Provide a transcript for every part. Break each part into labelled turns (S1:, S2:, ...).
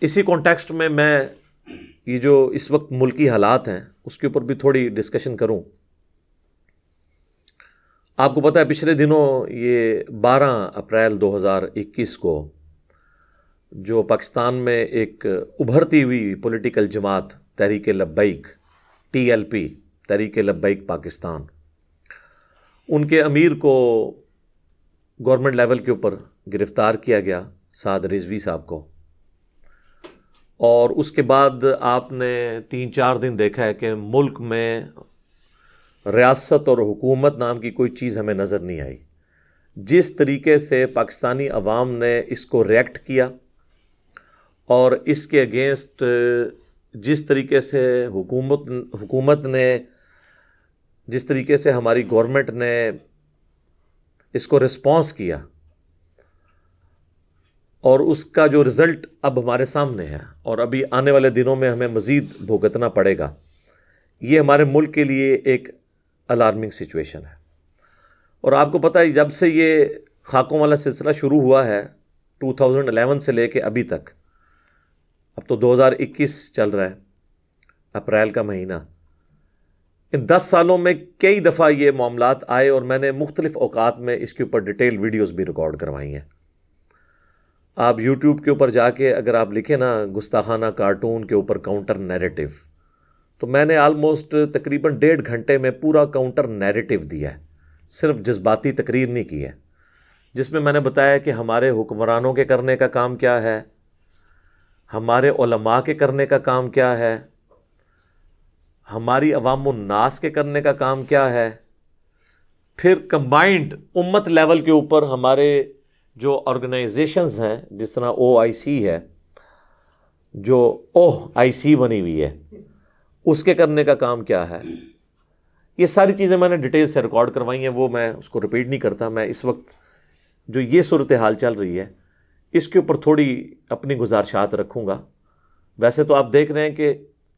S1: اسی کانٹیکسٹ میں یہ جو اس وقت ملکی حالات ہیں اس کے اوپر بھی تھوڑی ڈسکشن کروں. آپ کو پتہ ہے پچھلے دنوں یہ 12 اپریل 2021 کو جو پاکستان میں ایک ابھرتی ہوئی پولیٹیکل جماعت تحریک لبیک TLP تحریک لبیک پاکستان، ان کے امیر کو گورنمنٹ لیول کے اوپر گرفتار کیا گیا، سعد رضوی صاحب کو. اور اس کے بعد آپ نے 3-4 دن دیکھا ہے کہ ملک میں ریاست اور حکومت نام کی کوئی چیز ہمیں نظر نہیں آئی. جس طریقے سے پاکستانی عوام نے اس کو ریئیکٹ کیا اور اس کے اگینسٹ جس طریقے سے حکومت نے، جس طریقے سے ہماری گورنمنٹ نے اس کو رسپانس کیا، اور اس کا جو رزلٹ اب ہمارے سامنے ہے اور ابھی آنے والے دنوں میں ہمیں مزید بھگتنا پڑے گا، یہ ہمارے ملک کے لیے ایک الارمنگ سچویشن ہے. اور آپ کو پتہ ہے جب سے یہ خاکوں والا سلسلہ شروع ہوا ہے 2011 سے لے کے ابھی تک، اب تو 2021 چل رہا ہے، اپریل کا مہینہ، ان 10 سالوں میں کئی دفعہ یہ معاملات آئے اور میں نے مختلف اوقات میں اس کے اوپر ڈیٹیل ویڈیوز بھی ریکارڈ کروائی ہیں. آپ یوٹیوب کے اوپر جا کے اگر آپ لکھیں نا گستاخانہ کارٹون کے اوپر کاؤنٹر نیریٹو، تو میں نے آلموسٹ تقریباً 1.5 گھنٹے میں پورا کاؤنٹر نیریٹو دیا ہے، صرف جذباتی تقریر نہیں کی ہے، جس میں نے بتایا کہ ہمارے حکمرانوں کے کرنے کا کام کیا ہے، ہمارے علماء کے کرنے کا کام کیا ہے، ہماری عوام الناس کے کرنے کا کام کیا ہے، پھر کمبائنڈ امت لیول کے اوپر ہمارے جو آرگنائزیشنز ہیں، جس طرح OIC ہے، جو OIC بنی ہوئی ہے، اس کے کرنے کا کام کیا ہے. یہ ساری چیزیں میں نے ڈیٹیل سے ریکارڈ کروائی ہیں، وہ میں اس کو ریپیٹ نہیں کرتا. میں اس وقت جو یہ صورتحال چل رہی ہے اس کے اوپر تھوڑی اپنی گزارشات رکھوں گا. ویسے تو آپ دیکھ رہے ہیں کہ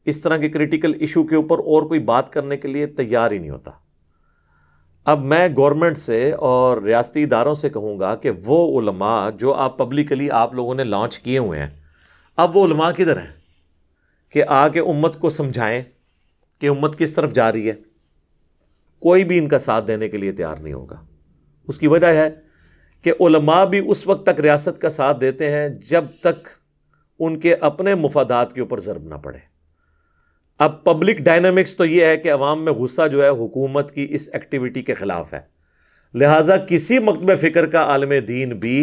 S1: اس طرح کے کریٹیکل ایشو کے اوپر اور کوئی بات کرنے کے لیے تیار ہی نہیں ہوتا. اب میں گورنمنٹ سے اور ریاستی اداروں سے کہوں گا کہ وہ علماء جو آپ پبلکلی آپ لوگوں نے لانچ کیے ہوئے ہیں، اب وہ علماء کدھر ہیں کہ آ کے امت کو سمجھائیں کہ امت کس طرف جا رہی ہے؟ کوئی بھی ان کا ساتھ دینے کے لیے تیار نہیں ہوگا. اس کی وجہ ہے کہ علماء بھی اس وقت تک ریاست کا ساتھ دیتے ہیں جب تک ان کے اپنے مفادات کے اوپر ضرب نہ پڑے. اب پبلک ڈائنامکس تو یہ ہے کہ عوام میں غصہ جو ہے حکومت کی اس ایکٹیویٹی کے خلاف ہے، لہٰذا کسی مکتب فکر کا عالم دین بھی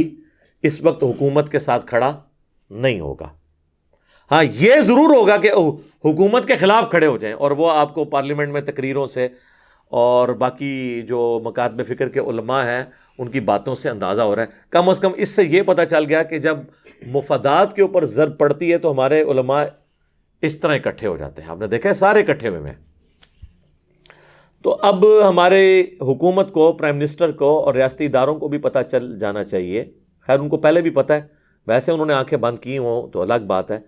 S1: اس وقت حکومت کے ساتھ کھڑا نہیں ہوگا. ہاں یہ ضرور ہوگا کہ حکومت کے خلاف کھڑے ہو جائیں، اور وہ آپ کو پارلیمنٹ میں تقریروں سے اور باقی جو مکاتب فکر کے علماء ہیں ان کی باتوں سے اندازہ ہو رہا ہے. کم از کم اس سے یہ پتہ چل گیا کہ جب مفادات کے اوپر ضرب پڑتی ہے تو ہمارے علماء اس طرح اکٹھے ہو جاتے ہیں. آپ نے دیکھا ہے سارے اکٹھے ہوئے ہیں. تو اب ہمارے حکومت کو، پرائم منسٹر کو اور ریاستی اداروں کو بھی پتہ چل جانا چاہیے، خیر ان کو پہلے بھی پتہ ہے، ویسے انہوں نے آنکھیں بند کی ہوں تو الگ بات ہے،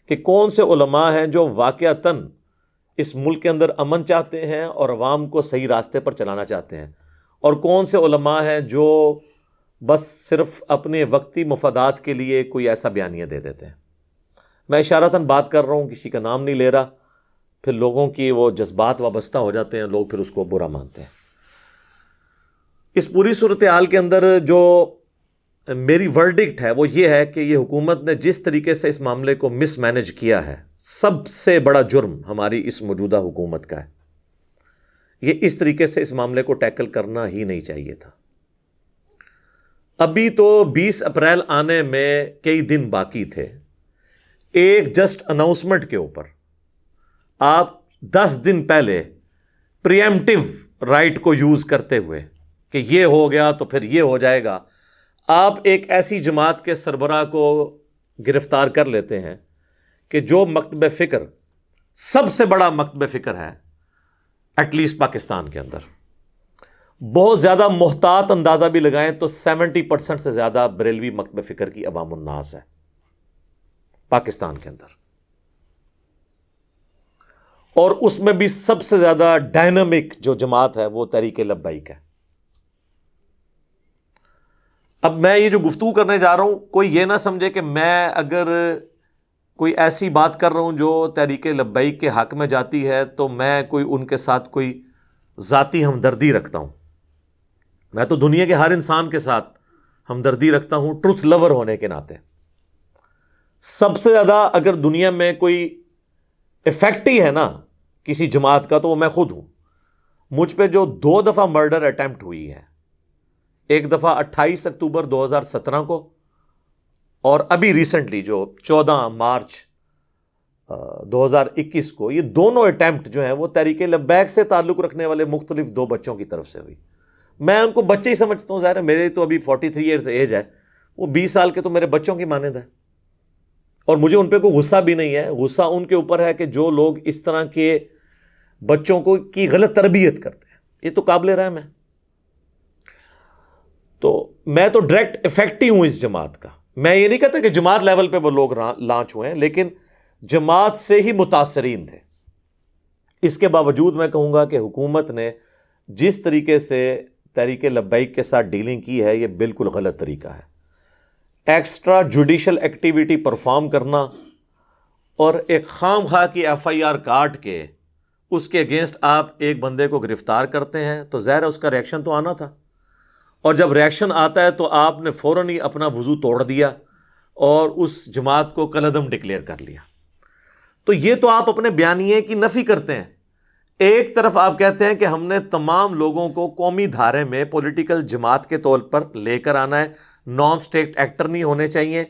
S1: کہ کون سے علماء ہیں جو واقعتاً اس ملک کے اندر امن چاہتے ہیں اور عوام کو صحیح راستے پر چلانا چاہتے ہیں، اور کون سے علماء ہیں جو بس صرف اپنے وقتی مفادات کے لیے کوئی ایسا بیانیہ دے دیتے ہیں. میں اشارتاً بات کر رہا ہوں، کسی کا نام نہیں لے رہا، پھر لوگوں کی وہ جذبات وابستہ ہو جاتے ہیں، لوگ پھر اس کو برا مانتے ہیں. اس پوری صورتحال کے اندر جو میری ورڈکٹ ہے وہ یہ ہے کہ یہ حکومت نے جس طریقے سے اس معاملے کو مس مینج کیا ہے، سب سے بڑا جرم ہماری اس موجودہ حکومت کا ہے. یہ اس طریقے سے اس معاملے کو ٹیکل کرنا ہی نہیں چاہیے تھا. ابھی تو 20 اپریل آنے میں کئی دن باقی تھے. ایک جسٹ اناؤنسمنٹ کے اوپر آپ 10 دن پہلے پریمپٹیو رائٹ کو یوز کرتے ہوئے کہ یہ ہو گیا تو پھر یہ ہو جائے گا، آپ ایک ایسی جماعت کے سربراہ کو گرفتار کر لیتے ہیں کہ جو مکتب فکر سب سے بڑا مکتب فکر ہے ایٹ لیسٹ پاکستان کے اندر. بہت زیادہ محتاط اندازہ بھی لگائیں تو 70% سے زیادہ بریلوی مکتب فکر کی عوام الناس ہے پاکستان کے اندر، اور اس میں بھی سب سے زیادہ ڈائنامک جو جماعت ہے وہ تحریک لبیک ہے. اب میں یہ جو گفتگو کرنے جا رہا ہوں، کوئی یہ نہ سمجھے کہ میں اگر کوئی ایسی بات کر رہا ہوں جو تحریک لبیک کے حق میں جاتی ہے تو میں کوئی ان کے ساتھ کوئی ذاتی ہمدردی رکھتا ہوں. میں تو دنیا کے ہر انسان کے ساتھ ہمدردی رکھتا ہوں ٹروتھ لور ہونے کے ناطے. سب سے زیادہ اگر دنیا میں کوئی افیکٹ ہی ہے نا کسی جماعت کا تو وہ میں خود ہوں. مجھ پہ جو 2 دفعہ مرڈر اٹیمپٹ ہوئی ہے، ایک دفعہ 28 اکتوبر 2017 کو، اور ابھی ریسنٹلی جو 14 مارچ 2021 کو، یہ دونوں اٹیمپٹ جو ہیں وہ تحریک لبیک سے تعلق رکھنے والے مختلف 2 بچوں کی طرف سے ہوئی. میں ان کو بچے ہی سمجھتا ہوں، ظاہر ہے میرے تو ابھی 43 ایئرز ایج ہے، وہ 20 سال کے تو میرے بچوں کی مانند ہے. اور مجھے ان پہ کوئی غصہ بھی نہیں ہے. غصہ ان کے اوپر ہے کہ جو لوگ اس طرح کے بچوں کو کی غلط تربیت کرتے ہیں. یہ تو قابل رحم ہے. تو میں تو ڈائریکٹ افیکٹ ہی ہوں اس جماعت کا. میں یہ نہیں کہتا کہ جماعت لیول پہ وہ لوگ لانچ ہوئے ہیں، لیکن جماعت سے ہی متاثرین تھے. اس کے باوجود میں کہوں گا کہ حکومت نے جس طریقے سے تحریک لبیک کے ساتھ ڈیلنگ کی ہے یہ بالکل غلط طریقہ ہے. ایکسٹرا جوڈیشل ایکٹیویٹی پرفارم کرنا اور ایک خام خواہ کی FIR کاٹ کے اس کے اگینسٹ آپ ایک بندے کو گرفتار کرتے ہیں تو ظاہر ہے اس کا ریئیکشن تو آنا تھا. اور جب ریئیکشن آتا ہے تو آپ نے فوراً ہی اپنا وضو توڑ دیا اور اس جماعت کو کالعدم ڈکلیئر کر لیا. تو یہ تو آپ اپنے بیانیے کی نفی کرتے ہیں. ایک طرف آپ کہتے ہیں کہ ہم نے تمام لوگوں کو قومی دھارے میں پولیٹیکل جماعت کے طور پر لے کر آنا ہے، نان اسٹیٹ ایکٹر نہیں ہونے چاہیے،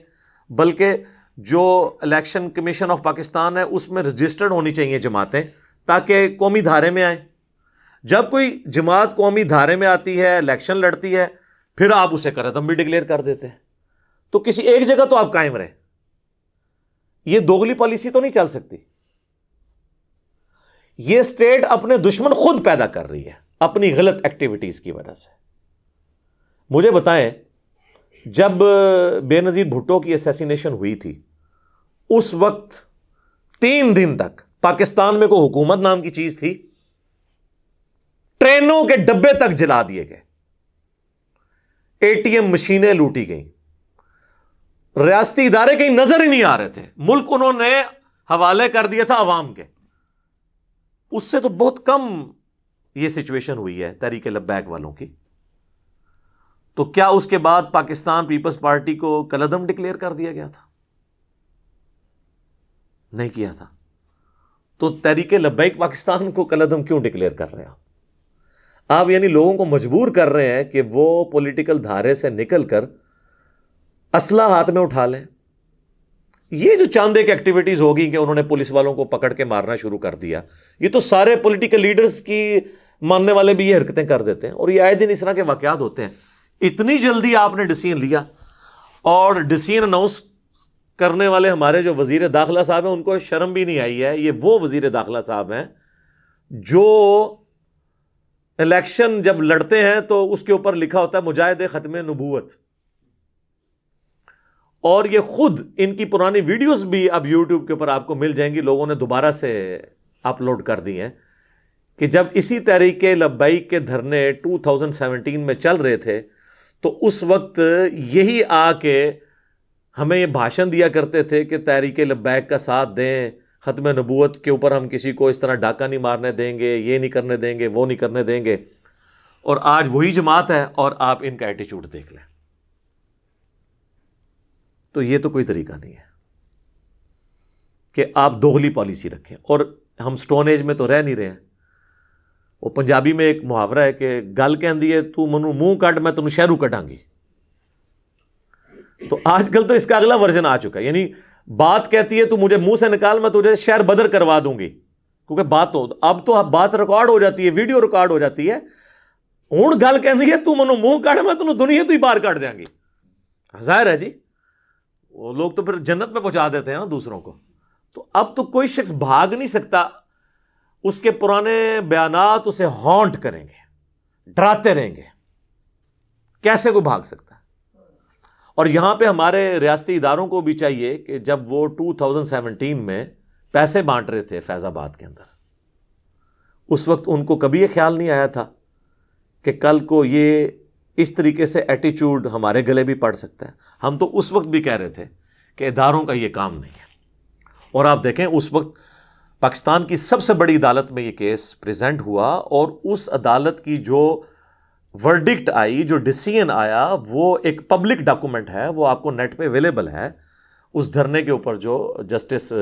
S1: بلکہ جو الیکشن کمیشن آف پاکستان ہے اس میں رجسٹرڈ ہونی چاہیے جماعتیں تاکہ قومی دھارے میں آئیں. جب کوئی جماعت قومی دھارے میں آتی ہے، الیکشن لڑتی ہے، پھر آپ اسے کالعدم بھی ڈکلیئر کر دیتے ہیں. تو کسی ایک جگہ تو آپ قائم رہیں. یہ دوگلی پالیسی تو نہیں چل سکتی. یہ اسٹیٹ اپنے دشمن خود پیدا کر رہی ہے اپنی غلط ایکٹیویٹیز کی وجہ سے. مجھے بتائیں جب بے نظیر بھٹو کی اسیسینیشن ہوئی تھی اس وقت 3 دن تک پاکستان میں کوئی حکومت نام کی چیز تھی؟ ٹرینوں کے ڈبے تک جلا دیے گئے، ATM مشینیں لوٹی گئیں، ریاستی ادارے کہیں نظر ہی نہیں آ رہے تھے. ملک انہوں نے حوالے کر دیا تھا عوام کے. اس سے تو بہت کم یہ سچویشن ہوئی ہے تحریک لبیک والوں کی. تو کیا اس کے بعد پاکستان پیپلز پارٹی کو کالعدم ڈکلیئر کر دیا گیا تھا؟ نہیں کیا تھا. تو تحریک لبیک پاکستان کو کالعدم کیوں ڈکلیئر کر رہے ہیں آپ؟ یعنی لوگوں کو مجبور کر رہے ہیں کہ وہ پولیٹیکل دھارے سے نکل کر اسلحہ ہاتھ میں اٹھا لیں. یہ جو چاند ایک ایکٹیویٹیز ہوگی کہ انہوں نے پولیس والوں کو پکڑ کے مارنا شروع کر دیا، یہ تو سارے پولیٹیکل لیڈرز کی ماننے والے بھی یہ حرکتیں کر دیتے ہیں، اور یہ آئے دن اس طرح کے واقعات ہوتے ہیں. اتنی جلدی آپ نے ڈیسیژن لیا، اور ڈیسیژن اناؤنس کرنے والے ہمارے جو وزیر داخلہ صاحب ہیں ان کو شرم بھی نہیں آئی ہے. یہ وہ وزیر داخلہ صاحب ہیں جو الیکشن جب لڑتے ہیں تو اس کے اوپر لکھا ہوتا ہے مجاہد ختم نبوت، اور یہ خود ان کی پرانی ویڈیوز بھی اب یوٹیوب کے اوپر آپ کو مل جائیں گی، لوگوں نے دوبارہ سے اپلوڈ کر دی ہیں، کہ جب اسی تحریک لبیک کے دھرنے 2017 میں چل رہے تھے تو اس وقت یہی آ کے ہمیں یہ بھاشن دیا کرتے تھے کہ تحریک لبیک کا ساتھ دیں، ختم نبوت کے اوپر ہم کسی کو اس طرح ڈاکہ نہیں مارنے دیں گے، یہ نہیں کرنے دیں گے، وہ نہیں کرنے دیں گے. اور آج وہی جماعت ہے اور آپ ان کا ایٹیچیوڈ دیکھ لیں. تو یہ تو کوئی طریقہ نہیں ہے کہ آپ دوغلی پالیسی رکھیں. اور ہم سٹون ایج میں تو رہ نہیں رہے ہیں. وہ پنجابی میں ایک محاورہ ہے کہ گل کہندی ہے تو منو منہ کٹ میں تینوں شہروں کٹاں گی. تو آج کل تو اس کا اگلا ورژن آ چکا ہے، یعنی بات کہتی ہے تو مجھے منہ سے نکال، میں تجھے شہر بدر کروا دوں گی. کیونکہ بات تو اب تو بات ریکارڈ ہو جاتی ہے، ویڈیو ریکارڈ ہو جاتی ہے. ہوں گل کہندی ہے تو منو منہ کٹ میں تینوں دنیا تو ہی باہر کٹ دیاں گی. ظاہر ہے جی وہ لوگ تو پھر جنت میں پہنچا دیتے ہیں نا دوسروں کو. تو اب تو کوئی شخص بھاگ نہیں سکتا، اس کے پرانے بیانات اسے ہانٹ کریں گے، ڈراتے رہیں گے. کیسے کوئی بھاگ سکتا ہے؟ اور یہاں پہ ہمارے ریاستی اداروں کو بھی چاہیے کہ جب وہ 2017 میں پیسے بانٹ رہے تھے فیض آباد کے اندر، اس وقت ان کو کبھی یہ خیال نہیں آیا تھا کہ کل کو یہ اس طریقے سے ایٹیچیوڈ ہمارے گلے بھی پڑ سکتا ہے. ہم تو اس وقت بھی کہہ رہے تھے کہ اداروں کا یہ کام نہیں ہے. اور آپ دیکھیں اس وقت پاکستان کی سب سے بڑی عدالت میں یہ کیس پریزنٹ ہوا، اور اس عدالت کی جو ورڈکٹ آئی، جو ڈیسیژن آیا، وہ ایک پبلک ڈاکومنٹ ہے، وہ آپ کو نیٹ پہ اویلیبل ہے۔ اس دھرنے کے اوپر جو جسٹس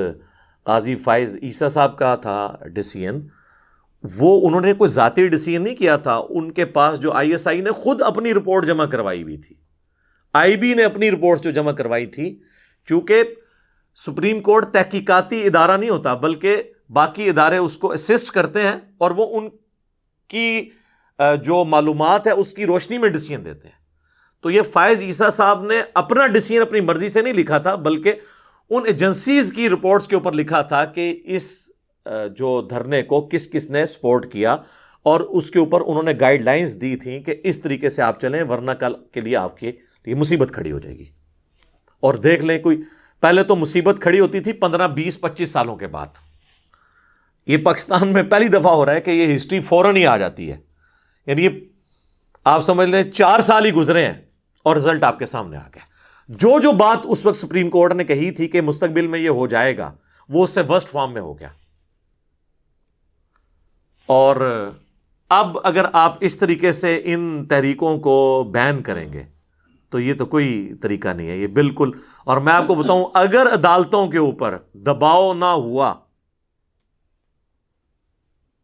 S1: قاضی فائز عیسیٰ صاحب کا تھا ڈیسیژن، وہ انہوں نے کوئی ذاتی ڈیسیژن نہیں کیا تھا، ان کے پاس جو آئی ایس آئی نے خود اپنی رپورٹ جمع کروائی ہوئی تھی، آئی بی نے اپنی رپورٹ جو جمع کروائی تھی، چونکہ سپریم کورٹ تحقیقاتی ادارہ نہیں ہوتا بلکہ باقی ادارے اس کو اسسٹ کرتے ہیں، اور وہ ان کی جو معلومات ہے اس کی روشنی میں ڈیسیژن دیتے ہیں۔ تو یہ فائز عیسیٰ صاحب نے اپنا ڈیسیژن اپنی مرضی سے نہیں لکھا تھا، بلکہ ان ایجنسیز کی رپورٹس کے اوپر لکھا تھا کہ اس جو دھرنے کو کس کس نے سپورٹ کیا، اور اس کے اوپر انہوں نے گائیڈ لائنز دی تھیں کہ اس طریقے سے آپ چلیں، ورنہ کل کے لیے آپ کی یہ مصیبت کھڑی ہو جائے گی۔ اور دیکھ لیں، کوئی پہلے تو مصیبت کھڑی ہوتی تھی 15 20 25 سالوں کے بعد، یہ پاکستان میں پہلی دفعہ ہو رہا ہے کہ یہ ہسٹری فوراً ہی آ جاتی ہے، یعنی یہ آپ سمجھ لیں 4 سال ہی گزرے ہیں اور رزلٹ آپ کے سامنے آ گیا۔ جو بات اس وقت سپریم کورٹ نے کہی تھی کہ مستقبل میں یہ ہو جائے گا، وہ اس سے ورسٹ فارم میں ہو گیا۔ اور اب اگر آپ اس طریقے سے ان تحریکوں کو بین کریں گے تو یہ تو کوئی طریقہ نہیں ہے، یہ بالکل۔ اور میں آپ کو بتاؤں، اگر عدالتوں کے اوپر دباؤ نہ ہوا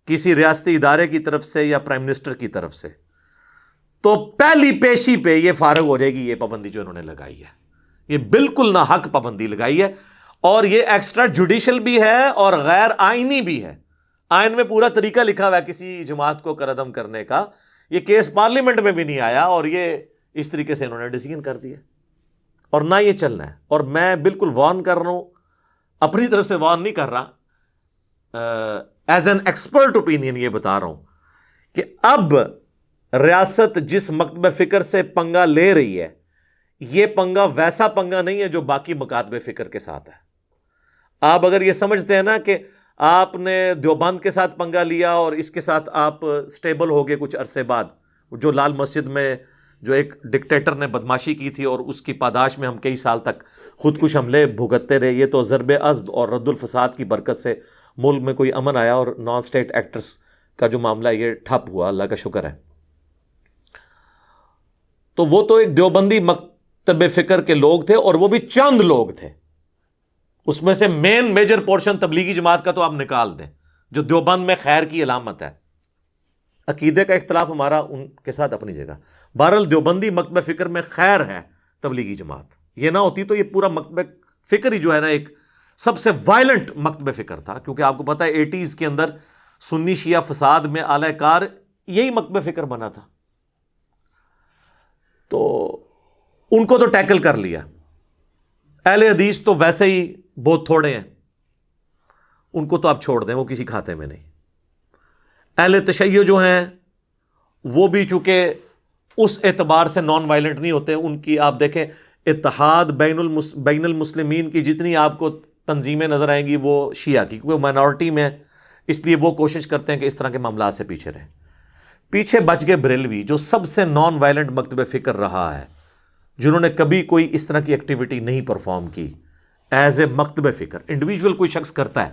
S1: کسی ریاستی ادارے کی طرف سے یا پرائم منسٹر کی طرف سے، تو پہلی پیشی پہ یہ فارغ ہو جائے گی یہ پابندی جو انہوں نے لگائی ہے۔ یہ بالکل ناحق پابندی لگائی ہے، اور یہ ایکسٹرا جوڈیشل بھی ہے اور غیر آئینی بھی ہے۔ آئین میں پورا طریقہ لکھا ہوا ہے کسی جماعت کو قردم کرنے کا، یہ کیس پارلیمنٹ میں بھی نہیں آیا، اور یہ اس طریقے سے انہوں نے ڈیسیژن کر دیا، اور نہ یہ چلنا ہے۔ اور میں بالکل وارن کر رہا ہوں، اپنی طرف سے وارن نہیں کر رہا، ایز این ایکسپرٹ اوپینین یہ بتا رہا ہوں کہ اب ریاست جس مکتب فکر سے پنگا لے رہی ہے، یہ پنگا ویسا پنگا نہیں ہے جو باقی مکاتب فکر کے ساتھ ہے۔ آپ اگر یہ سمجھتے ہیں نا کہ آپ نے دیوبند کے ساتھ پنگا لیا اور اس کے ساتھ آپ سٹیبل ہو گئے کچھ عرصے بعد، جو لال مسجد میں جو ایک ڈکٹیٹر نے بدماشی کی تھی اور اس کی پاداش میں ہم کئی سال تک خودکش حملے بھگتتے رہے، یہ تو ضرب عضد اور رد الفساد کی برکت سے ملک میں کوئی امن آیا، اور نان سٹیٹ ایکٹرز کا جو معاملہ یہ ٹھپ ہوا، اللہ کا شکر ہے۔ تو وہ تو ایک دیوبندی مکتب فکر کے لوگ تھے، اور وہ بھی چند لوگ تھے، اس میں سے میجر پورشن تبلیغی جماعت کا تو آپ نکال دیں، جو دیوبند میں خیر کی علامت ہے۔ عقیدے کا اختلاف ہمارا ان کے ساتھ اپنی جگہ، بہرحال دیوبندی مکتب فکر میں خیر ہے تبلیغی جماعت، یہ نہ ہوتی تو یہ پورا مکتب فکر ہی جو ہے نا ایک سب سے وائلنٹ مکتب فکر تھا، کیونکہ آپ کو پتا ہے 80s کے اندر سنی شیعہ فساد میں اعلی کار یہی مکتب فکر بنا تھا، تو ان کو تو ٹیکل کر لیا۔ اہل حدیث تو ویسے ہی بہت تھوڑے ہیں، ان کو تو آپ چھوڑ دیں، وہ کسی کھاتے میں نہیں۔ اہل تشیع جو ہیں وہ بھی چونکہ اس اعتبار سے نان وائلنٹ نہیں ہوتے، ان کی آپ دیکھیں اتحاد بین المسلمین کی جتنی آپ کو تنظیمیں نظر آئیں گی وہ شیعہ کی، کیونکہ مائنورٹی میں، اس لیے وہ کوشش کرتے ہیں کہ اس طرح کے معاملات سے پیچھے رہیں۔ پیچھے بچ گئے بریلوی، جو سب سے نان وائلنٹ مکتب فکر رہا ہے، جنہوں نے کبھی کوئی اس طرح کی ایکٹیویٹی نہیں پرفارم کی ایز اے مکتب فکر۔ انڈیویجول کوئی شخص کرتا ہے،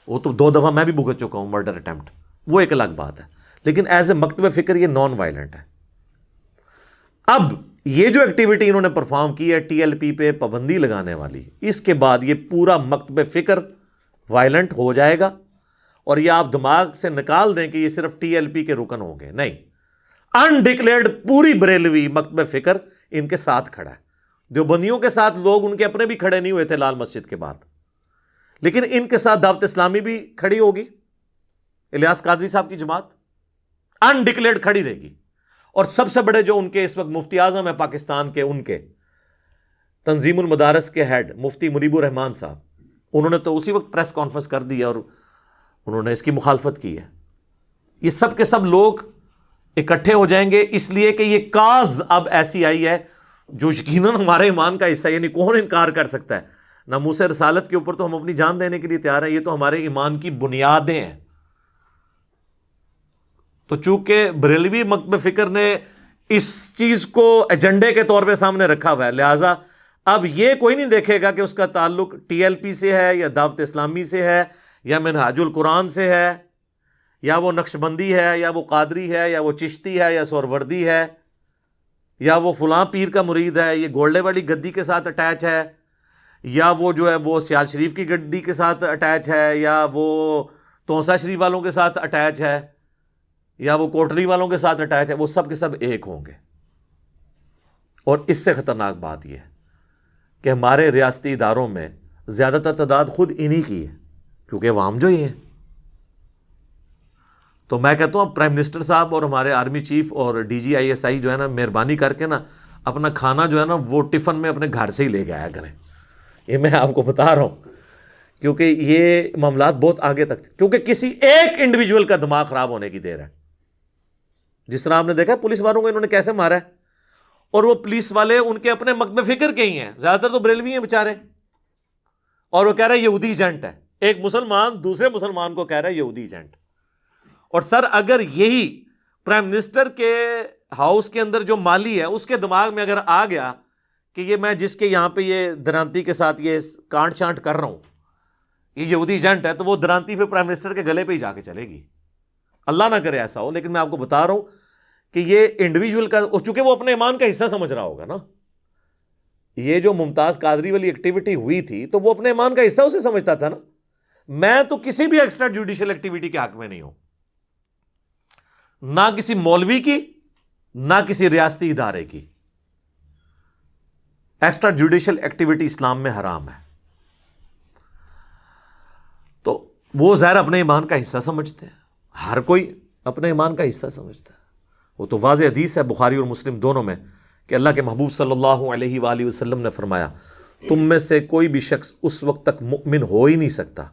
S1: وہ تو 2 دفعہ میں بھی بھگت چکا ہوں مرڈر اٹیمپٹ، وہ ایک الگ بات ہے، لیکن ایز اے مکتب فکر یہ نان وائلنٹ ہے۔ اب یہ جو ایکٹیویٹی انہوں نے پرفارم کی ہے ٹی ایل پی پہ پابندی لگانے والی، اس کے بعد یہ پورا مکتب فکر وائلنٹ ہو جائے گا، اور یہ آپ دماغ سے نکال دیں کہ یہ صرف ٹی ایل پی کے رکن ہوں گے، نہیں، انڈکلیئرڈ پوری بریلوی مکتب فکر ان کے ساتھ کھڑا ہے۔ دیوبندیوں کے ساتھ لوگ ان کے اپنے بھی کھڑے نہیں ہوئے تھے لال مسجد کے بعد، لیکن ان کے ساتھ دعوت اسلامی بھی کھڑی ہوگی، الیاس قادری صاحب کی جماعت انڈکلیئرڈ کھڑی رہے گی، اور سب سے بڑے جو ان کے اس وقت مفتی اعظم ہے پاکستان کے، ان کے تنظیم المدارس کے ہیڈ مفتی مریب الرحمان صاحب، انہوں نے تو اسی وقت پریس کانفرنس کر دی اور انہوں نے اس کی مخالفت کی ہے۔ یہ سب کے سب لوگ اکٹھے ہو جائیں گے، اس لیے کہ یہ کاز اب ایسی آئی ہے جو یقیناً ہمارے ایمان کا حصہ ہے، یعنی کون انکار کر سکتا ہے؟ ناموس رسالت کے اوپر تو ہم اپنی جان دینے کے لیے تیار ہیں، یہ تو ہمارے ایمان کی بنیادیں ہیں۔ تو چونکہ بریلوی مکتب فکر نے اس چیز کو ایجنڈے کے طور پہ سامنے رکھا ہوا ہے، لہٰذا اب یہ کوئی نہیں دیکھے گا کہ اس کا تعلق ٹی ایل پی سے ہے یا دعوت اسلامی سے ہے یا منہاج القرآن سے ہے یا وہ نقشبندی ہے یا وہ قادری ہے یا وہ چشتی ہے یا سہروردی ہے یا وہ فلاں پیر کا مرید ہے، یہ گولڈے والی گدی کے ساتھ اٹیچ ہے، یا وہ جو ہے وہ سیال شریف کی گدی کے ساتھ اٹیچ ہے، یا وہ تونسا شریف والوں کے ساتھ اٹیچ ہے، یا وہ کوٹری والوں کے ساتھ اٹیچ ہے، وہ سب کے سب ایک ہوں گے۔ اور اس سے خطرناک بات یہ ہے کہ ہمارے ریاستی اداروں میں زیادہ تر تعداد خود انہی کی ہے، کیونکہ عوام جو ہی ہیں۔ تو میں کہتا ہوں اب پرائم منسٹر صاحب اور ہمارے آرمی چیف اور D G I S I جو ہے نا، مہربانی کر کے نا اپنا کھانا جو ہے نا وہ ٹفن میں اپنے گھر سے ہی لے کے آیا کریں۔ یہ میں آپ کو بتا رہا ہوں، کیونکہ یہ معاملات بہت آگے تک، کیونکہ کسی ایک انڈیویجول کا دماغ خراب ہونے کی دیر ہے۔ جس طرح آپ نے دیکھا پولیس والوں کو انہوں نے کیسے مارا ہے، اور وہ پولیس والے ان کے اپنے مکتب فکر کے ہی ہیں، زیادہ تر تو بریلوی ہیں بیچارے، اور وہ کہہ رہا ہے یہودی ایجنٹ ہے۔ ایک مسلمان دوسرے مسلمان کو کہہ رہا ہے یہودی ایجنٹ۔ اور سر اگر یہی پرائم منسٹر کے ہاؤس کے اندر جو مالی ہے اس کے دماغ میں اگر آ گیا کہ یہ میں جس کے یہاں پہ یہ درانتی کے ساتھ یہ کانٹ چانٹ کر رہا ہوں یہ یہودی ایجنٹ ہے، تو وہ درانتی پھر پرائم منسٹر کے گلے پہ ہی جا کے چلے گی۔ اللہ نہ کرے ایسا ہو، لیکن میں آپ کو بتا رہا ہوں کہ یہ انڈیویجول کا، چونکہ وہ اپنے ایمان کا حصہ سمجھ رہا ہوگا نا، یہ جو ممتاز قادری والی ایکٹیویٹی ہوئی تھی تو وہ اپنے ایمان کا حصہ اسے سمجھتا تھا نا۔ میں تو کسی بھی ایکسٹرا جوڈیشل ایکٹیویٹی کے حق میں نہیں ہوں، نہ کسی مولوی کی نہ کسی ریاستی ادارے کی۔ ایکسٹرا جوڈیشل ایکٹیویٹی اسلام میں حرام ہے، تو وہ ظاہر اپنے ایمان کا حصہ سمجھتے ہیں، ہر کوئی اپنے ایمان کا حصہ سمجھتا ہے۔ وہ تو واضح حدیث ہے بخاری اور مسلم دونوں میں کہ اللہ کے محبوب صلی اللہ علیہ وآلہ وسلم نے فرمایا تم میں سے کوئی بھی شخص اس وقت تک مؤمن ہو ہی نہیں سکتا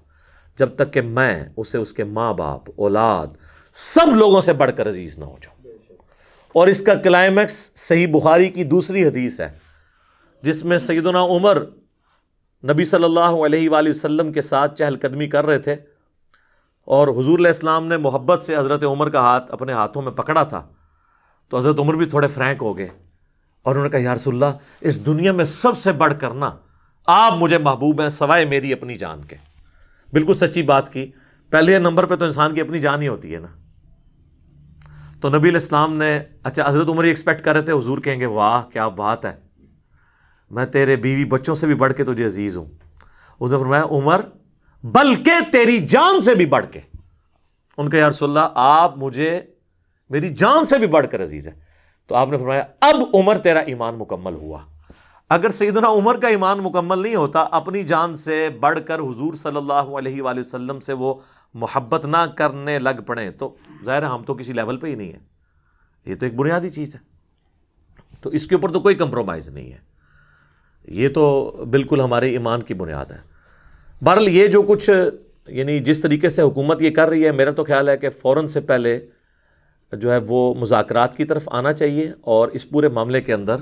S1: جب تک کہ میں اسے اس کے ماں باپ اولاد سب لوگوں سے بڑھ کر عزیز نہ ہو جاؤں۔ اور اس کا کلائمیکس صحیح بخاری کی دوسری حدیث ہے جس میں سیدنا عمر نبی صلی اللہ علیہ وآلہ وسلم کے ساتھ چہل قدمی کر رہے تھے، اور حضور علیہ السلام نے محبت سے حضرت عمر کا ہاتھ اپنے ہاتھوں میں پکڑا تھا، تو حضرت عمر بھی تھوڑے فرینک ہو گئے اور انہوں نے کہا یا رسول اللہ اس دنیا میں سب سے بڑھ کر نا آپ مجھے محبوب ہیں سوائے میری اپنی جان کے۔ بالکل سچی بات کی، پہلے نمبر پہ تو انسان کی اپنی جان ہی ہوتی ہے نا۔ تو نبی علیہ السلام نے اچھا حضرت عمر یہ ایکسپیکٹ کر رہے تھے حضور کہیں گے واہ کیا بات ہے، میں تیرے بیوی بچوں سے بھی بڑھ کے تجھے عزیز ہوں۔ انہوں نے فرمایا عمر بلکہ تیری جان سے بھی بڑھ کے۔ ان کا یا رسول اللہ آپ مجھے میری جان سے بھی بڑھ کر عزیز ہے۔ تو آپ نے فرمایا اب عمر تیرا ایمان مکمل ہوا۔ اگر سیدنا عمر کا ایمان مکمل نہیں ہوتا، اپنی جان سے بڑھ کر حضور صلی اللہ علیہ وآلہ وسلم سے وہ محبت نہ کرنے لگ پڑے، تو ظاہر ہے ہم تو کسی لیول پہ ہی نہیں ہیں۔ یہ تو ایک بنیادی چیز ہے، تو اس کے اوپر تو کوئی کمپرومائز نہیں ہے، یہ تو بالکل ہمارے ایمان کی بنیاد ہے۔ بہرحال یہ جو کچھ یعنی جس طریقے سے حکومت یہ کر رہی ہے، میرا تو خیال ہے کہ فوراً سے پہلے جو ہے وہ مذاکرات کی طرف آنا چاہیے، اور اس پورے معاملے کے اندر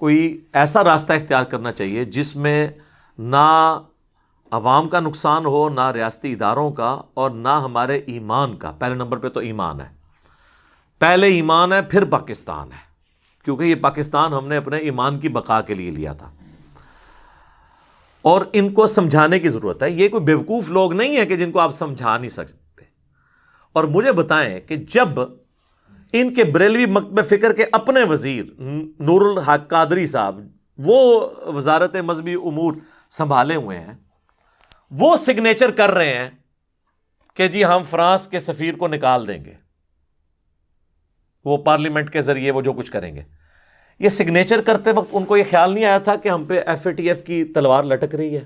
S1: کوئی ایسا راستہ اختیار کرنا چاہیے جس میں نہ عوام کا نقصان ہو، نہ ریاستی اداروں کا، اور نہ ہمارے ایمان کا۔ پہلے نمبر پہ تو ایمان ہے، پہلے ایمان ہے پھر پاکستان ہے، کیونکہ یہ پاکستان ہم نے اپنے ایمان کی بقا کے لیے لیا تھا، اور ان کو سمجھانے کی ضرورت ہے۔ یہ کوئی بیوقوف لوگ نہیں ہے کہ جن کو آپ سمجھا نہیں سکتے۔ اور مجھے بتائیں کہ جب ان کے بریلوی مکتب فکر کے اپنے وزیر نور الحق قادری صاحب، وہ وزارت مذہبی امور سنبھالے ہوئے ہیں، وہ سگنیچر کر رہے ہیں کہ جی ہم فرانس کے سفیر کو نکال دیں گے، وہ پارلیمنٹ کے ذریعے وہ جو کچھ کریں گے، یہ سگنیچر کرتے وقت ان کو یہ خیال نہیں آیا تھا کہ ہم پہ ایف اے ٹی ایف کی تلوار لٹک رہی ہے،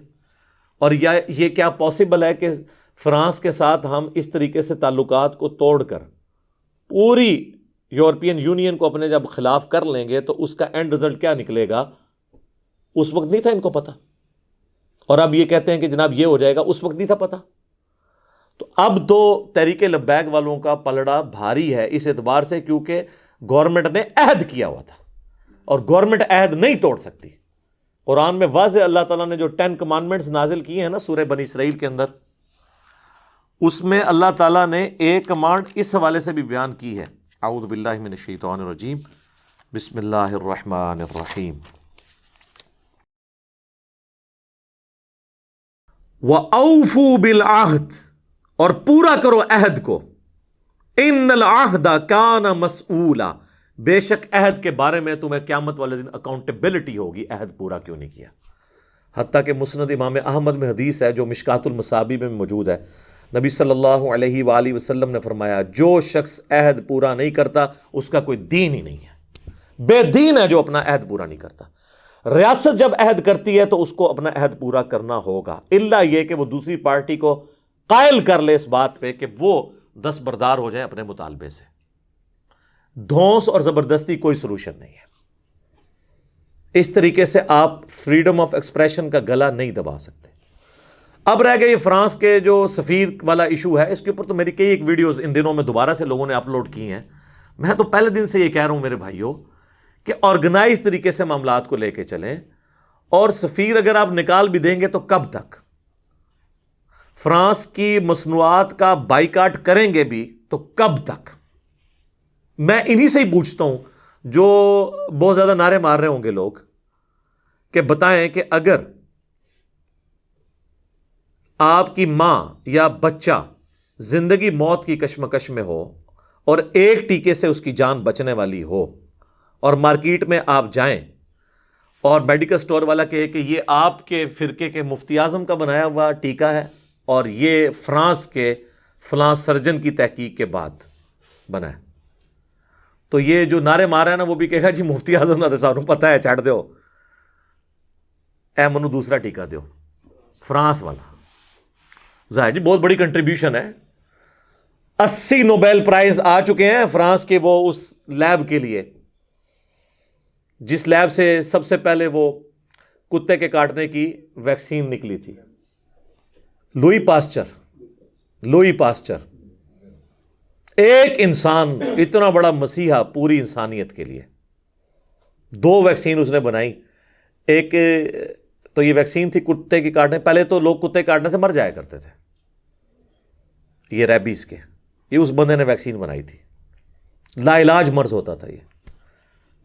S1: اور یہ کیا پاسبل ہے کہ فرانس کے ساتھ ہم اس طریقے سے تعلقات کو توڑ کر پوری یورپین یونین کو اپنے جب خلاف کر لیں گے تو اس کا اینڈ رزلٹ کیا نکلے گا، اس وقت نہیں تھا ان کو پتا، اور اب یہ کہتے ہیں کہ جناب یہ ہو جائے گا، اس وقت نہیں تھا پتا۔ تو اب تو تحریک لبیک والوں کا پلڑا بھاری ہے اس اعتبار سے کیونکہ گورنمنٹ نے عہد کیا ہوا تھا، اور گورنمنٹ عہد نہیں توڑ سکتی۔ قرآن میں واضح اللہ تعالیٰ نے جو 10 کمانڈمنٹس نازل کیے ہیں نا سورہ بنی اسرائیل کے اندر، اس میں اللہ تعالیٰ نے ایک کمانڈ اس حوالے سے بھی بیان کی ہے۔ اعوذ باللہ من الشیطان الرجیم، بسم اللہ الرحمن الرحیم۔ وَأَوْفُوا بِالْعَهْدِ، اور پورا کرو عہد کو، اِنَّ الْعَهْدَ كَانَ مَسْئُولًا، بے شک عہد کے بارے میں تمہیں قیامت والے دن اکاؤنٹیبلٹی ہوگی، عہد پورا کیوں نہیں کیا۔ حتیٰ کہ مسند امام احمد میں حدیث ہے جو مشکات المصابیح میں موجود ہے، نبی صلی اللہ علیہ وآلہ وسلم نے فرمایا جو شخص عہد پورا نہیں کرتا اس کا کوئی دین ہی نہیں ہے، بے دین ہے جو اپنا عہد پورا نہیں کرتا۔ ریاست جب عہد کرتی ہے تو اس کو اپنا عہد پورا کرنا ہوگا، الا یہ کہ وہ دوسری پارٹی کو قائل کر لے اس بات پہ کہ وہ دستبردار ہو جائیں اپنے مطالبے سے۔ دھونس اور زبردستی کوئی سلوشن نہیں ہے۔ اس طریقے سے آپ فریڈم آف ایکسپریشن کا گلا نہیں دبا سکتے۔ اب رہ گیا یہ فرانس کے جو سفیر والا ایشو ہے، اس کے اوپر تو میری کئی ایک ویڈیوز ان دنوں میں دوبارہ سے لوگوں نے اپلوڈ کی ہیں۔ میں تو پہلے دن سے یہ کہہ رہا ہوں میرے بھائیوں کہ آرگنائز طریقے سے معاملات کو لے کے چلیں، اور سفیر اگر آپ نکال بھی دیں گے تو کب تک؟ فرانس کی مصنوعات کا بائیکاٹ کریں گے بھی تو کب تک؟ میں انہی سے ہی پوچھتا ہوں جو بہت زیادہ نعرے مار رہے ہوں گے لوگ، کہ بتائیں کہ اگر آپ کی ماں یا بچہ زندگی موت کی کشمکش میں ہو اور ایک ٹیکے سے اس کی جان بچنے والی ہو، اور مارکیٹ میں آپ جائیں اور میڈیکل سٹور والا کہے کہ یہ آپ کے فرقے کے مفتی اعظم کا بنایا ہوا ٹیکہ ہے اور یہ فرانس کے فلاں سرجن کی تحقیق کے بعد بنا ہے، تو یہ جو نعرے مارا ہے نا وہ بھی کہے گا جی مفتی اعظم نے سانوں پتہ ہے، چھڑ دیو اے منو دوسرا ٹیکہ دیو فرانس والا۔ ظاہر جی بہت بڑی کنٹریبیوشن ہے، 80 نوبیل پرائز آ چکے ہیں فرانس کے وہ اس لیب کے لیے جس لیب سے سب سے پہلے وہ کتے کے کاٹنے کی ویکسین نکلی تھی، لوئی پاسچر، ایک انسان اتنا بڑا مسیحا پوری انسانیت کے لیے، 2 ویکسین اس نے بنائی۔ ایک تو یہ ویکسین تھی کتے کی کاٹنے، پہلے تو لوگ کتے کاٹنے سے مر جایا کرتے تھے، یہ ریبیز کے، یہ اس بندے نے ویکسین بنائی تھی، لا علاج مرض ہوتا تھا، یہ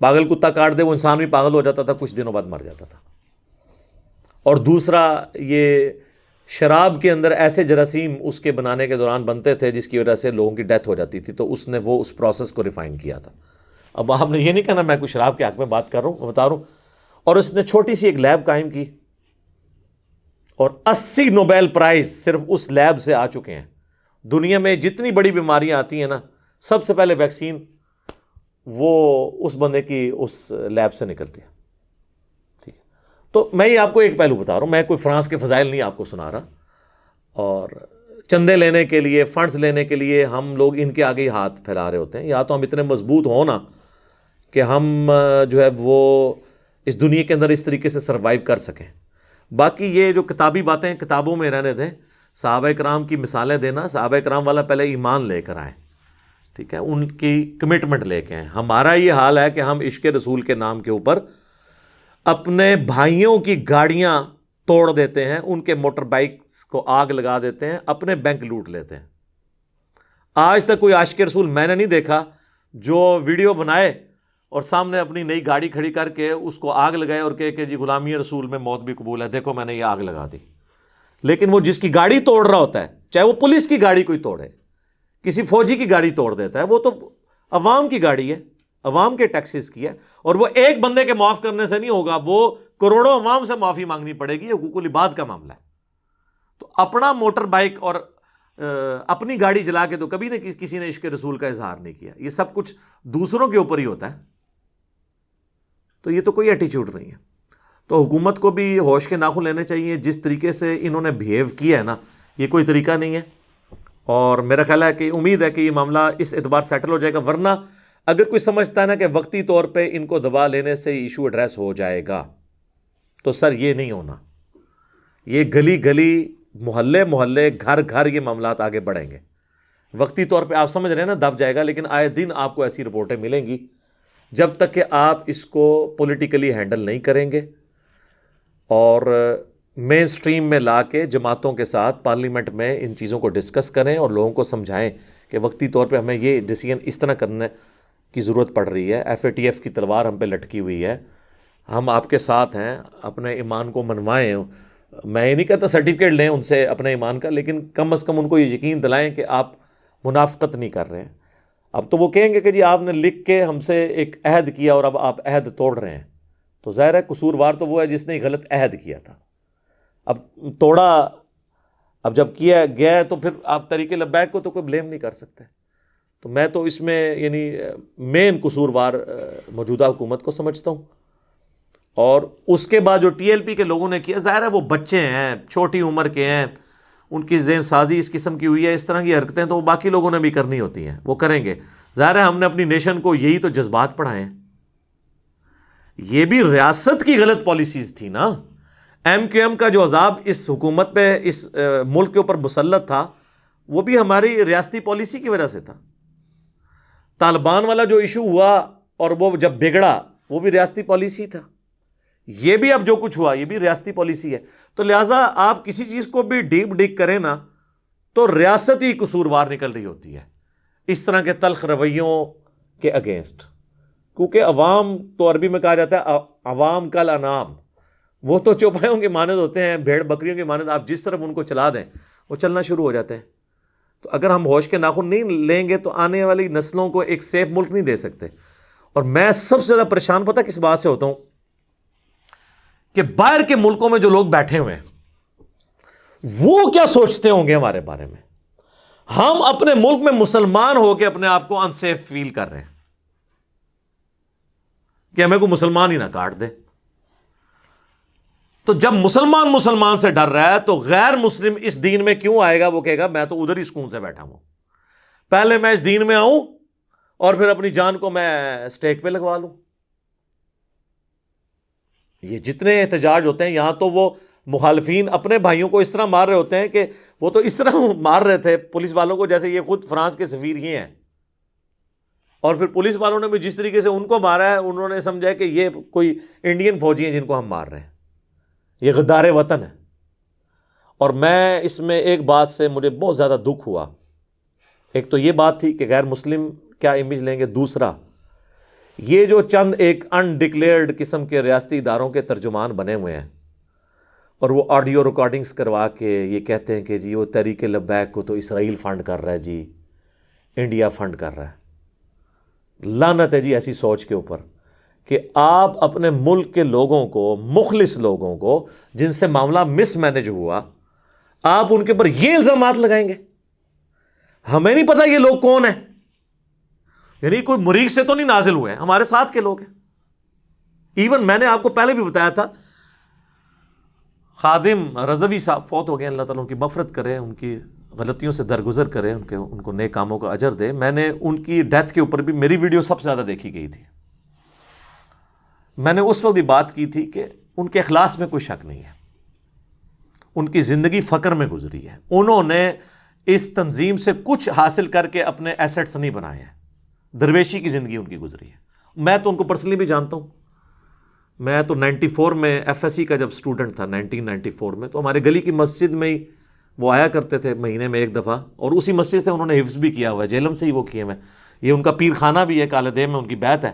S1: پاگل کتا کاٹ دے وہ انسان بھی پاگل ہو جاتا تھا، کچھ دنوں بعد مر جاتا تھا۔ اور دوسرا یہ شراب کے اندر ایسے جراثیم اس کے بنانے کے دوران بنتے تھے جس کی وجہ سے لوگوں کی ڈیتھ ہو جاتی تھی، تو اس نے وہ اس پروسیس کو ریفائن کیا تھا۔ اب آپ نے یہ نہیں کہنا میں کوئی شراب کے حق میں بات کر رہا ہوں، بتا رہا ہوں۔ اور اس نے چھوٹی سی ایک لیب قائم کی اور 80 نوبیل پرائز صرف اس لیب سے آ چکے ہیں۔ دنیا میں جتنی بڑی بیماریاں آتی ہیں نا، سب سے پہلے ویکسین وہ اس بندے کی اس لیب سے نکلتی ہے، ٹھیک ہے۔ تو میں یہ آپ کو ایک پہلو بتا رہا ہوں، میں کوئی فرانس کے فضائل نہیں آپ کو سنا رہا، اور چندے لینے کے لیے، فنڈز لینے کے لیے ہم لوگ ان کے آگے ہی ہاتھ پھیلا رہے ہوتے ہیں۔ یا تو ہم اتنے مضبوط ہوں نا کہ ہم جو ہے وہ اس دنیا کے اندر اس طریقے سے سروائیو کر سکیں۔ باقی یہ جو کتابی باتیں کتابوں میں رہنے دیں، صحابہ کرام کی مثالیں دینا، صحابہ کرام والا پہلے ایمان لے کر آئیں، ٹھیک ہے، ان کی کمٹمنٹ لے کے آئیں۔ ہمارا یہ حال ہے کہ ہم عشق رسول کے نام کے اوپر اپنے بھائیوں کی گاڑیاں توڑ دیتے ہیں، ان کے موٹر بائکس کو آگ لگا دیتے ہیں، اپنے بینک لوٹ لیتے ہیں۔ آج تک کوئی عاشق رسول میں نے نہیں دیکھا جو ویڈیو بنائے اور سامنے اپنی نئی گاڑی کھڑی کر کے اس کو آگ لگائے اور کہے کہ جی غلامی رسول میں موت بھی قبول ہے، دیکھو میں نے یہ آگ لگا دی۔ لیکن وہ جس کی گاڑی توڑ رہا ہوتا ہے، چاہے وہ پولیس کی گاڑی کوئی توڑے، کسی فوجی کی گاڑی توڑ دیتا ہے، وہ تو عوام کی گاڑی ہے، عوام کے ٹیکسز کی ہے، اور وہ ایک بندے کے معاف کرنے سے نہیں ہوگا، وہ کروڑوں عوام سے معافی مانگنی پڑے گی، حقوق العباد کا معاملہ ہے۔ تو اپنا موٹر بائک اور اپنی گاڑی جلا کے تو کبھی نہ کسی نے عشق رسول کا اظہار نہیں کیا، یہ سب کچھ دوسروں کے اوپر ہی ہوتا ہے، تو یہ تو کوئی ایٹیچیوڈ نہیں ہے۔ تو حکومت کو بھی ہوش کے ناخن لینے چاہیے، جس طریقے سے انہوں نے بہیو کیا ہے نا، یہ کوئی طریقہ نہیں ہے، اور میرا خیال ہے کہ امید ہے کہ یہ معاملہ اس اعتبار سیٹل ہو جائے گا، ورنہ اگر کوئی سمجھتا ہے نا کہ وقتی طور پہ ان کو دبا لینے سے ایشو ایڈریس ہو جائے گا، تو سر یہ نہیں ہونا، یہ گلی گلی، محلے محلے، گھر گھر یہ معاملات آگے بڑھیں گے۔ وقتی طور پہ آپ سمجھ رہے ہیں نا دب جائے گا، لیکن آئے دن آپ کو ایسی رپورٹیں ملیں گی، جب تک کہ آپ اس کو پولیٹیکلی ہینڈل نہیں کریں گے اور مین سٹریم میں لا کے جماعتوں کے ساتھ پارلیمنٹ میں ان چیزوں کو ڈسکس کریں اور لوگوں کو سمجھائیں کہ وقتی طور پہ ہمیں یہ ڈیسیژن اس طرح کرنے کی ضرورت پڑ رہی ہے، FATF کی تلوار ہم پہ لٹکی ہوئی ہے، ہم آپ کے ساتھ ہیں، اپنے ایمان کو منوائیں، میں یہ نہیں کہتا سرٹیفکیٹ لیں ان سے اپنے ایمان کا، لیکن کم از کم ان کو یہ یقین دلائیں کہ آپ منافقت نہیں کر رہے ہیں۔ اب تو وہ کہیں گے کہ جی آپ نے لکھ کے ہم سے ایک عہد کیا اور اب آپ عہد توڑ رہے ہیں، تو ظاہر ہے قصوروار تو وہ ہے جس نے غلط عہد کیا تھا، اب توڑا، اب جب کیا گیا تو پھر آپ طریق لبیک کو تو کوئی بلیم نہیں کر سکتے۔ تو میں تو اس میں یعنی مین قصوروار موجودہ حکومت کو سمجھتا ہوں۔ اور اس کے بعد جو ٹی ایل پی کے لوگوں نے کیا، ظاہر ہے وہ بچے ہیں، چھوٹی عمر کے ہیں، ان کی ذہن سازی اس قسم کی ہوئی ہے، اس طرح کی حرکتیں تو وہ باقی لوگوں نے بھی کرنی ہوتی ہیں، وہ کریں گے۔ ظاہر ہے ہم نے اپنی نیشن کو یہی تو جذبات پڑھائے ہیں۔ یہ بھی ریاست کی غلط پالیسیز تھی نا۔ ایم کیو ایم کا جو عذاب اس حکومت پہ، اس ملک کے اوپر مسلط تھا، وہ بھی ہماری ریاستی پالیسی کی وجہ سے تھا۔ طالبان والا جو ایشو ہوا اور وہ جب بگڑا، وہ بھی ریاستی پالیسی تھا۔ یہ بھی اب جو کچھ ہوا یہ بھی ریاستی پالیسی ہے۔ تو لہٰذا آپ کسی چیز کو بھی ڈیپ ڈگ کریں نا تو ریاست ہی قصوروار نکل رہی ہوتی ہے اس طرح کے تلخ رویوں کے اگینسٹ، کیونکہ عوام تو عربی میں کہا جاتا ہے عوام کل انعام، وہ تو چوپایوں کے مانند ہوتے ہیں، بھیڑ بکریوں کے مانند، آپ جس طرف ان کو چلا دیں وہ چلنا شروع ہو جاتے ہیں۔ تو اگر ہم ہوش کے ناخن نہیں لیں گے تو آنے والی نسلوں کو ایک سیف ملک نہیں دے سکتے۔ اور میں سب سے زیادہ پریشان پتہ کس بات سے ہوتا ہوں کہ باہر کے ملکوں میں جو لوگ بیٹھے ہوئے ہیں وہ کیا سوچتے ہوں گے ہمارے بارے میں۔ ہم اپنے ملک میں مسلمان ہو کے اپنے آپ کو انسیف فیل کر رہے ہیں کہ ہمیں کوئی مسلمان ہی نہ کاٹ دے۔ تو جب مسلمان سے ڈر رہا ہے تو غیر مسلم اس دین میں کیوں آئے گا؟ وہ کہے گا میں تو ادھر ہی سکون سے بیٹھا ہوں، پہلے میں اس دین میں آؤں اور پھر اپنی جان کو میں سٹیک پہ لگوا لوں۔ یہ جتنے احتجاج ہوتے ہیں یہاں تو وہ مخالفین اپنے بھائیوں کو اس طرح مار رہے ہوتے ہیں کہ وہ تو اس طرح مار رہے تھے پولیس والوں کو جیسے یہ خود فرانس کے سفیر ہی ہیں، اور پھر پولیس والوں نے بھی جس طریقے سے ان کو مارا ہے انہوں نے سمجھا کہ یہ کوئی انڈین فوجی ہیں جن کو ہم مار رہے ہیں، یہ غدار وطن ہے۔ اور میں اس میں ایک بات سے مجھے بہت زیادہ دکھ ہوا، ایک تو یہ بات تھی کہ غیر مسلم کیا امیج لیں گے، دوسرا یہ جو چند ایک انڈکلیئرڈ قسم کے ریاستی اداروں کے ترجمان بنے ہوئے ہیں اور وہ آڈیو ریکارڈنگز کروا کے یہ کہتے ہیں کہ جی وہ تحریک لبیک کو تو اسرائیل فنڈ کر رہا ہے، جی انڈیا فنڈ کر رہا ہے۔ لعنت ہے جی ایسی سوچ کے اوپر کہ آپ اپنے ملک کے لوگوں کو، مخلص لوگوں کو جن سے معاملہ مس مینج ہوا، آپ ان کے اوپر یہ الزامات لگائیں گے۔ ہمیں نہیں پتہ یہ لوگ کون ہیں، یعنی کوئی مریخ سے تو نہیں نازل ہوئے ہیں، ہمارے ساتھ کے لوگ ہیں۔ ایون میں نے آپ کو پہلے بھی بتایا تھا، خادم رضوی صاحب فوت ہو گئے، اللہ تعالیٰ ان کی مغفرت کرے، ان کی غلطیوں سے درگزر کرے، ان کو نیک کاموں کا اجر دے۔ میں نے ان کی ڈیتھ کے اوپر بھی میری ویڈیو سب سے زیادہ دیکھی گئی تھی۔ میں نے اس وقت بھی بات کی تھی کہ ان کے اخلاص میں کوئی شک نہیں ہے، ان کی زندگی فقر میں گزری ہے، انہوں نے اس تنظیم سے کچھ حاصل کر کے اپنے ایسٹس نہیں بنائے ہیں، درویشی کی زندگی ان کی گزری ہے۔ میں تو ان کو پرسنلی بھی جانتا ہوں، میں تو 94 میں ایف ایس سی کا جب اسٹوڈنٹ تھا 1994 میں، تو ہمارے گلی کی مسجد میں ہی وہ آیا کرتے تھے مہینے میں ایک دفعہ، اور اسی مسجد سے انہوں نے حفظ بھی کیا ہوا ہے، جیلم سے ہی وہ کیے ہوئے، یہ ان کا پیر خانہ بھی ہے، کالے دیم میں ان کی بیت ہے،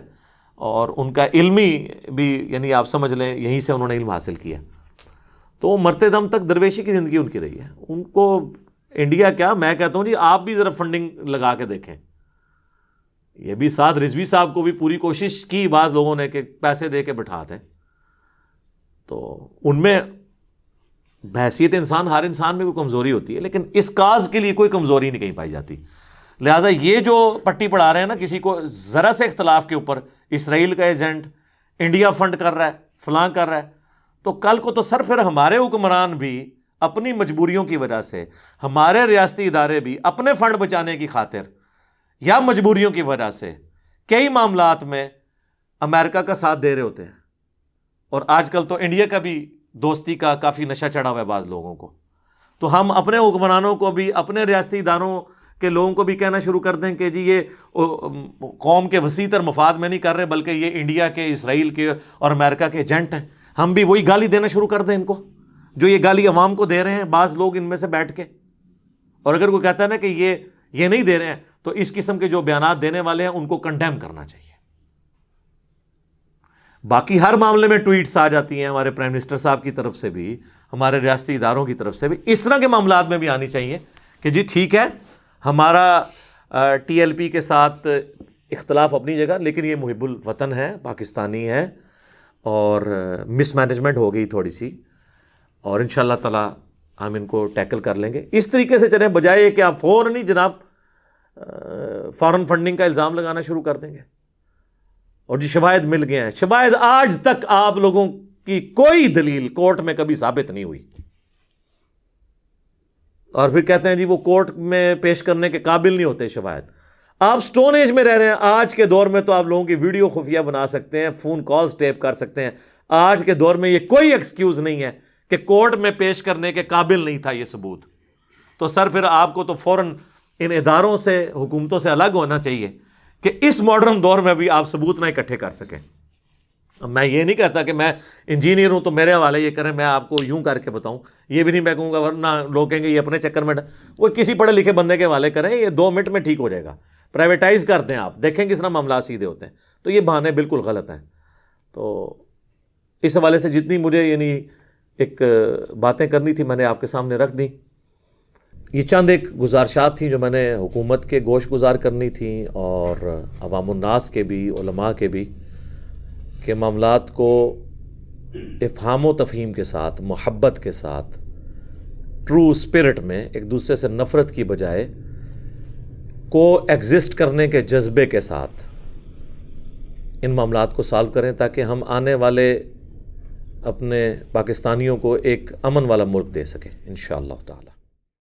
S1: اور ان کا علمی بھی یعنی آپ سمجھ لیں یہیں سے انہوں نے علم حاصل کیا۔ تو مرتے دم تک درویشی کی زندگی ان کی رہی ہے۔ ان کو انڈیا کیا، میں کہتا ہوں جی آپ بھی ذرا فنڈنگ لگا کے دیکھیں۔ یہ بھی ساتھ رضوی صاحب کو بھی پوری کوشش کی بعض لوگوں نے کہ پیسے دے کے بٹھا دیں، تو ان میں بحیثیت انسان ہر انسان میں کوئی کمزوری ہوتی ہے، لیکن اس کاز کے لیے کوئی کمزوری نہیں کہیں پائی جاتی۔ لہٰذا یہ جو پٹی پڑھا رہے ہیں نا کسی کو ذرا سے اختلاف کے اوپر، اسرائیل کا ایجنٹ، انڈیا فنڈ کر رہا ہے، فلاں کر رہا ہے، تو کل کو تو سر پھر ہمارے حکمران بھی اپنی مجبوریوں کی وجہ سے، ہمارے ریاستی ادارے بھی اپنے فنڈ بچانے کی خاطر یا مجبوریوں کی وجہ سے کئی معاملات میں امریکہ کا ساتھ دے رہے ہوتے ہیں۔ اور آج کل تو انڈیا کا بھی دوستی کا کافی نشہ چڑھا ہوا ہے بعض لوگوں کو، تو ہم اپنے حکمرانوں کو بھی، اپنے ریاستی اداروں کے لوگوں کو بھی کہنا شروع کر دیں کہ جی یہ قوم کے وسیع تر مفاد میں نہیں کر رہے بلکہ یہ انڈیا کے، اسرائیل کے اور امریکہ کے ایجنٹ ہیں۔ ہم بھی وہی گالی دینا شروع کر دیں ان کو جو یہ گالی عوام کو دے رہے ہیں بعض لوگ ان میں سے بیٹھ کے۔ اور اگر کوئی کہتا ہے نا کہ یہ نہیں دے رہے ہیں تو اس قسم کے جو بیانات دینے والے ہیں ان کو کنڈیم کرنا چاہیے۔ باقی ہر معاملے میں ٹویٹس آ جاتی ہیں ہمارے پرائم منسٹر صاحب کی طرف سے بھی، ہمارے ریاستی اداروں کی طرف سے بھی، اس طرح کے معاملات میں بھی آنی چاہیے کہ جی ٹھیک ہے ہمارا ٹی ایل پی کے ساتھ اختلاف اپنی جگہ، لیکن یہ محب الوطن ہے، پاکستانی ہے، اور مس مینجمنٹ ہو گئی تھوڑی سی، اور ان شاء اللہ تعالیٰ ہم ان کو ٹیکل کر لیں گے۔ اس طریقے سے چلیں، بجائے کہ آپ فوراً ہی جناب فارن فنڈنگ کا الزام لگانا شروع کر دیں گے، اور جی شواہد مل گئے ہیں۔ شواہد آج تک آپ لوگوں کی کوئی دلیل کورٹ میں کبھی ثابت نہیں ہوئی، اور پھر کہتے ہیں جی وہ کورٹ میں پیش کرنے کے قابل نہیں ہوتے شواہد۔ آپ سٹون ایج میں رہ رہے ہیں۔ آج کے دور میں تو آپ لوگوں کی ویڈیو خفیہ بنا سکتے ہیں، فون کالز ٹیپ کر سکتے ہیں۔ آج کے دور میں یہ کوئی ایکسکیوز نہیں ہے کہ کورٹ میں پیش کرنے کے قابل نہیں تھا یہ ثبوت۔ تو سر پھر آپ کو تو فوراً ان اداروں سے، حکومتوں سے الگ ہونا چاہیے کہ اس ماڈرن دور میں بھی آپ ثبوت نہ اکٹھے کر سکیں۔ میں یہ نہیں کہتا کہ میں انجینئر ہوں تو میرے حوالے یہ کریں، میں آپ کو یوں کر کے بتاؤں، یہ بھی نہیں میں کہوں گا، ورنہ لوگ کہیں گے یہ اپنے چکر میں وہ کسی پڑھے لکھے بندے کے حوالے کریں، یہ 2 منٹ میں ٹھیک ہو جائے گا۔ پرائیویٹائز کر دیں، آپ دیکھیں کس طرح معاملات سیدھے ہوتے ہیں۔ تو یہ بہانے بالکل غلط ہیں۔ تو اس حوالے سے جتنی مجھے یعنی ایک باتیں کرنی تھی میں نے آپ کے سامنے رکھ دیں۔ یہ چند ایک گزارشات تھیں جو میں نے حکومت کے گوش گزار کرنی تھیں، اور عوام الناس کے بھی، علماء کے بھی، کہ معاملات کو افہام و تفہیم کے ساتھ، محبت کے ساتھ، ٹرو اسپرٹ میں، ایک دوسرے سے نفرت کی بجائے کو ایگزسٹ کرنے کے جذبے کے ساتھ ان معاملات کو سالو کریں، تاکہ ہم آنے والے اپنے پاکستانیوں کو ایک امن والا ملک دے سکیں انشاءاللہ تعالی۔